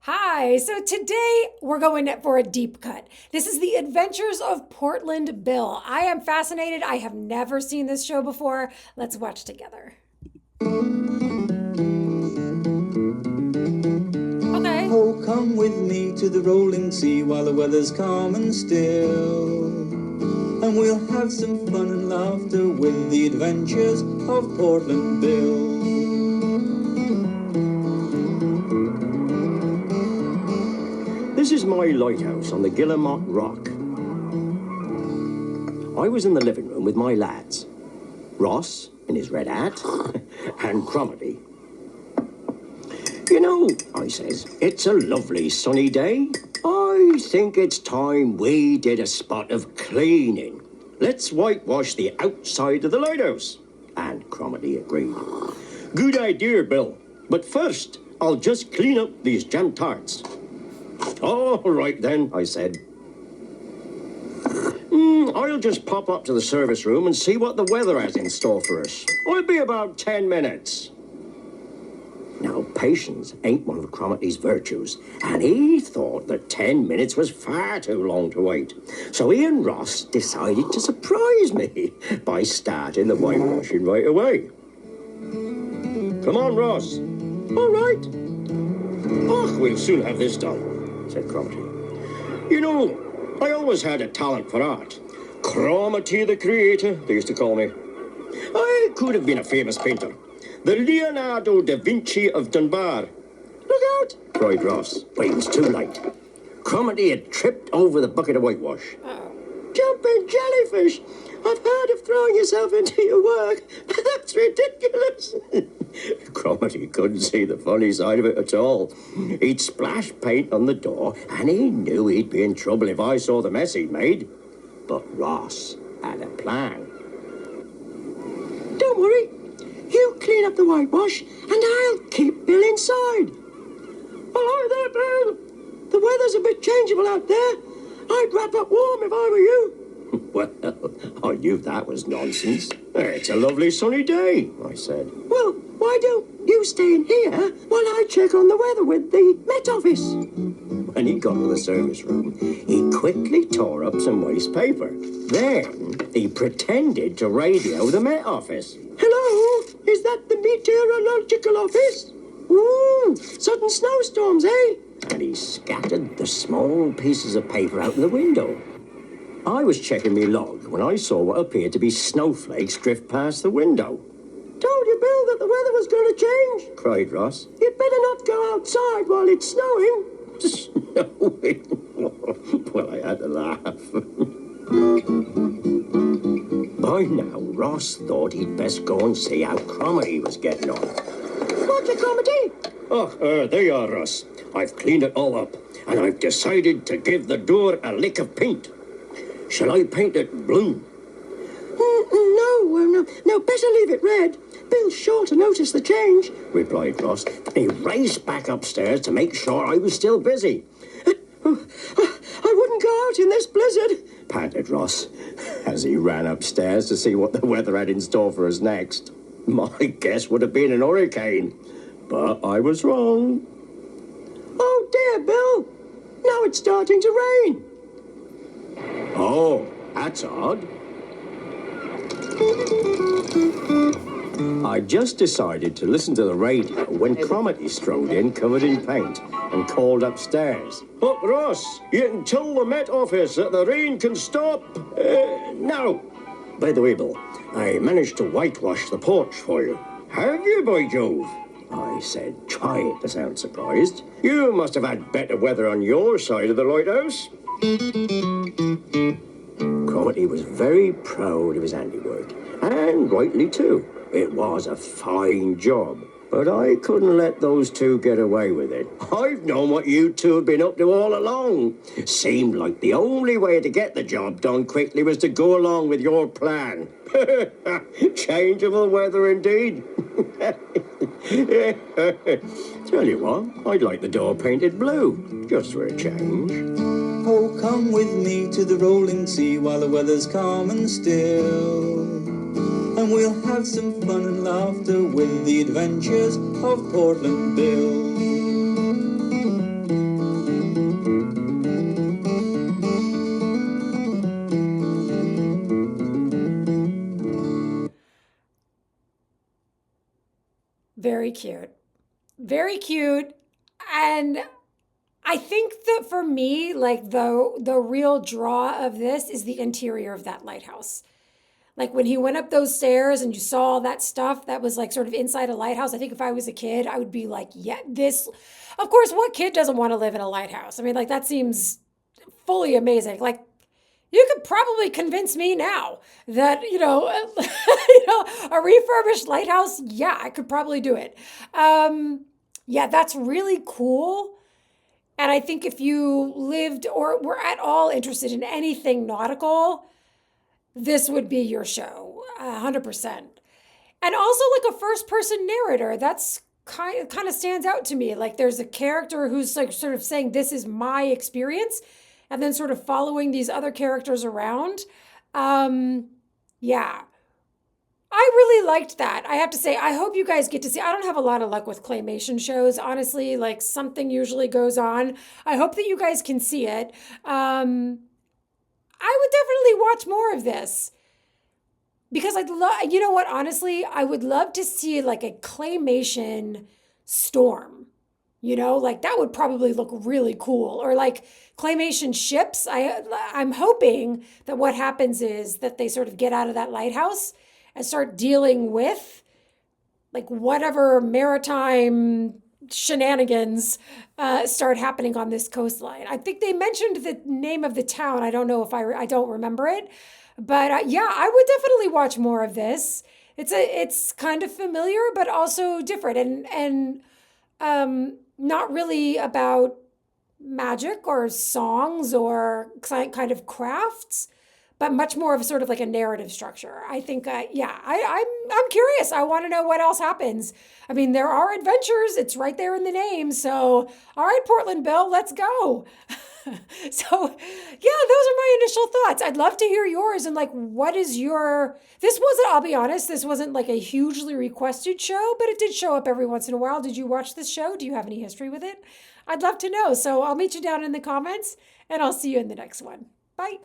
Hi, so today we're going for a deep cut. This is The Adventures of Portland Bill. I am fascinated. I have never seen this show before. Let's watch together. Okay. Oh, come with me to the rolling sea while the weather's calm and still. And we'll have some fun and laughter with the adventures of Portland Bill. This is my lighthouse on the Guillemot Rock. I was in the living room with my lads. Ross in his red hat and Cromarty. You know, I says, it's a lovely sunny day. I think it's time we did a spot of cleaning. Let's whitewash the outside of the lighthouse. And Cromarty agreed. Good idea, Bill. But first, I'll just clean up these jam tarts. All right then, I said. I'll just pop up to the service room and see what the weather has in store for us. I'll be about 10 minutes. Now, patience ain't one of Cromarty's virtues, and he thought that 10 minutes was far too long to wait. So he and Ross decided to surprise me by starting the whitewashing right away. Come on, Ross. All right. Oh, we'll soon have this done, said Cromarty. You know, I always had a talent for art. Cromarty the Creator, they used to call me. I could have been a famous painter. The Leonardo da Vinci of Dunbar. Look out, cried Ross, but it was too late. Cromarty had tripped over the bucket of whitewash. Jumping jellyfish! I've heard of throwing yourself into your work, but that's ridiculous. Cromarty couldn't see the funny side of it at all. He'd splashed paint on the door, and he knew he'd be in trouble if I saw the mess he'd made. But Ross had a plan. Don't worry. You clean up the whitewash, and I'll keep Bill inside. Hi there, Bill. The weather's a bit changeable out there. I'd wrap up warm if I were you. Well, I knew that was nonsense. It's a lovely sunny day, I said. Well, why don't you stay in here while I check on the weather with the Met Office? When he got to the service room, he quickly tore up some waste paper. Then he pretended to radio the Met Office. Hello, is that the meteorological office? Ooh, sudden snowstorms, eh? And he scattered the small pieces of paper out the window. I was checking me log when I saw what appeared to be snowflakes drift past the window. Told you, Bill, that the weather was going to change, cried Ross. You'd better not go outside while it's snowing. Snowing? Well, I had to laugh. By now, Ross thought he'd best go and see how Cromarty was getting on. Roger, Cromarty. Oh, there you are, Ross. I've cleaned it all up, and I've decided to give the door a lick of paint. Shall I paint it blue? No, better leave it red. Bill's sure to notice the change, replied Ross. He raced back upstairs to make sure I was still busy. I wouldn't go out in this blizzard, panted Ross, as he ran upstairs to see what the weather had in store for us next. My guess would have been an hurricane, but I was wrong. Oh dear, Bill, now it's starting to rain. Oh, that's odd. I just decided to listen to the radio when Cromarty strode in covered in paint and called upstairs. Look, Ross, you can tell the Met Office that the rain can stop now. By the way, Bill, I managed to whitewash the porch for you. Have you, by Jove? I said, trying to sound surprised. You must have had better weather on your side of the lighthouse. Cromarty was very proud of his handiwork, and rightly too. It was a fine job, but I couldn't let those two get away with it. I've known what you two have been up to all along. Seemed like the only way to get the job done quickly was to go along with your plan. Changeable weather indeed. Tell you what, I'd like the door painted blue, just for a change. Oh, come with me to the rolling sea while the weather's calm and still. And we'll have some fun and laughter with the adventures of Portland Bill. very cute. Very cute. And I think that for me, like the real draw of this is the interior of that lighthouse. Like when he went up those stairs and you saw all that stuff that was like sort of inside a lighthouse, I think if I was a kid, I would be like, yeah, this, of course, what kid doesn't want to live in a lighthouse? I mean, like that seems fully amazing. Like you could probably convince me now that, a refurbished lighthouse, yeah, I could probably do it. Yeah, that's really cool. And I think if you lived or were at all interested in anything nautical, this would be your show, 100%. And also like a first person narrator, that's kind of stands out to me. Like there's a character who's like sort of saying, this is my experience, and then sort of following these other characters around. Yeah. I really liked that. I have to say, I hope you guys get to see. I don't have a lot of luck with claymation shows, honestly. Like something usually goes on. I hope that you guys can see it. I would definitely watch more of this because I'd love, you know what, honestly, I would love to see like a claymation storm. Like that would probably look really cool. Or like claymation ships. I'm hoping that what happens is that they sort of get out of that lighthouse and start dealing with like whatever maritime shenanigans start happening on this coastline. I think they mentioned the name of the town. I don't know if I don't remember it, but yeah, I would definitely watch more of this. It's kind of familiar, but also different and not really about magic or songs or kind of crafts, but much more of sort of like a narrative structure. I think, I'm curious. I want to know what else happens. I mean, there are adventures. It's right there in the name. So, all right, Portland Bill, let's go. So, yeah, those are my initial thoughts. I'd love to hear yours and like, what is I'll be honest, this wasn't like a hugely requested show, but it did show up every once in a while. Did you watch this show? Do you have any history with it? I'd love to know. So I'll meet you down in the comments and I'll see you in the next one. Bye.